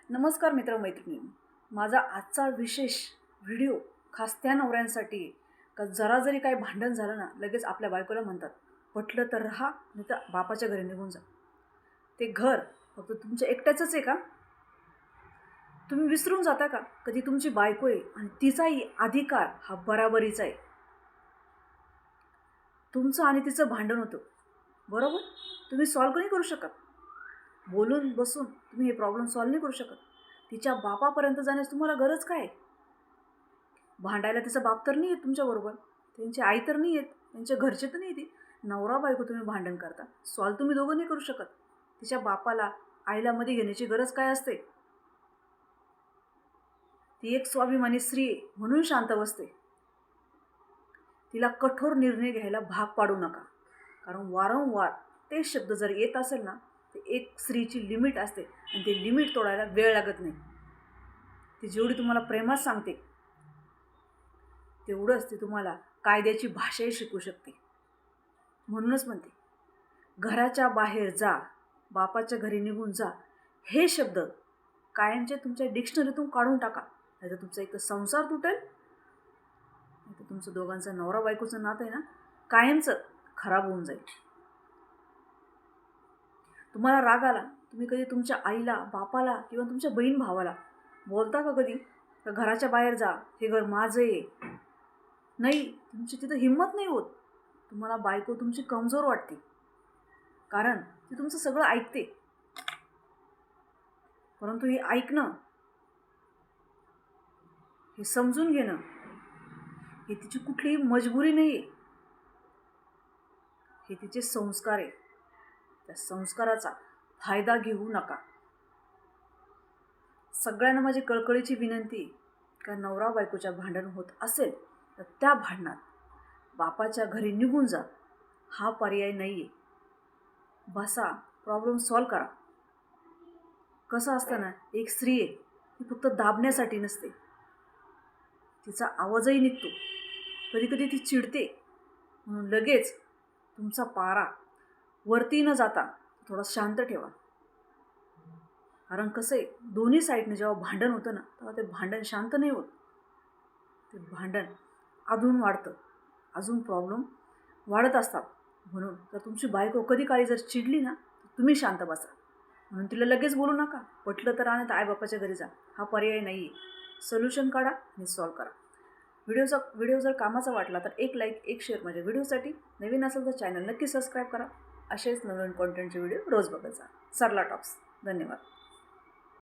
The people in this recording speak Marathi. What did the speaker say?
नमस्कार मित्रमैत्रिणी. माझा आजचा विशेष व्हिडिओ खास त्या नवऱ्यांसाठी आहे का जरा जरी काही भांडण झालं ना लगेच आपल्या बायकोला म्हणतात पटलं तर राहा नाही तर बापाच्या घरी निघून जा. ते घर फक्त तुमच्या एकट्याचंच आहे का? तुम्ही विसरून जाता का कधी तुमची बायको आहे आणि तिचाही अधिकार हा बराबरीचा आहे. तुमचं आणि तिचं भांडण होतं बरोबर, तुम्ही सॉल्व्ह नाही करू शकत. बोलून बसून तुम्ही हे प्रॉब्लेम सॉल्व्ह नाही करू शकत. तिच्या बापापर्यंत जाण्यास तुम्हाला गरज काय? भांडायला तिचा बाप तर नाही आहेत तुमच्याबरोबर, त्यांची आई तर नाही आहेत, त्यांच्या घरचे तर नाही. ती नवरा बायको तुम्ही भांडण करता, सॉल्व्ह तुम्ही दोघं नाही करू शकत. तिच्या बापाला आईला मध्ये घेण्याची गरज काय असते? ती एक स्वाभिमानी स्त्री आहे म्हणून शांत बसते. तिला कठोर निर्णय घ्यायला भाग पाडू नका, कारण वारंवार ते शब्द जर येत असेल ना तर एक स्त्रीची लिमिट असते आणि ते लिमिट तोडायला वेळ लागत नाही. ती जेवढी तुम्हाला प्रेमात सांगते तेवढंच ती तुम्हाला कायद्याची भाषाही शिकू शकते. म्हणूनच म्हणते घराच्या बाहेर जा, बापाच्या घरी निघून जा हे शब्द कायमचे तुमच्या डिक्शनरीतून काढून टाका. नाहीतर तुमचा एक संसार तुटेल, नाहीतर तुमचं दोघांचं नवरा बायकोचं नातं आहे ना कायमचं खराब होऊन जाईल. तुम्हाला राग आला, तुम्ही कधी तुमच्या आईला, बापाला किंवा तुमच्या बहीण भावाला बोलता का कधी तर घराच्या बाहेर जा, हे घर माझं आहे? नाही, तुमची तिथं हिंमत नाही होत. तुम्हाला बायको तुमची कमजोर वाटते, कारण ती तुमचं सगळं ऐकते. परंतु हे ऐकणं, हे समजून घेणं हे तिची कुठलीही मजबुरी नाही आहे, हे तिचे संस्कार आहे. त्या संस्काराचा फायदा घेऊ नका. सगळ्यांना माझी कळकळीची विनंती का नवरा बायकोच्या भांडण होत असेल तर त्या भांडणात बापाच्या घरी निघून जा हा पर्याय नाही आहे. बसा, प्रॉब्लेम सॉल्व करा. कसं असतं ना, एक स्त्री आहे ती फक्त दाबण्यासाठी नसते, तिचा आवाजही निघतो. कधी कधी ती चिडते, म्हणून लगेच तुमचा पारा वरती न जाता थोडा शांत ठेवा. कारण कसं आहे, दोन्ही साईडने जेव्हा भांडण होतं ना तेव्हा ते भांडण शांत नाही होत. ते भांडण अजून वाढतं, अजून प्रॉब्लेम वाढत असतात. म्हणून जर तुमची बायको कधी काळी जर चिडली ना तर तुम्ही शांत बसा. म्हणून तिला लगेच बोलू नका पटलं तर आणि आईबापाच्या घरी जा हा पर्याय नाही आहे. सोल्युशन काढा आणि सॉल्व करा. व्हिडिओ जर कामाचा वाटला तर एक लाईक, एक शेअर माझ्या व्हिडिओसाठी. नवीन असेल तर चॅनल नक्की सबस्क्राईब करा. असेच नवीन कॉन्टेंटचे व्हिडिओ रोज बघत जा. सरला टॉक्स. धन्यवाद.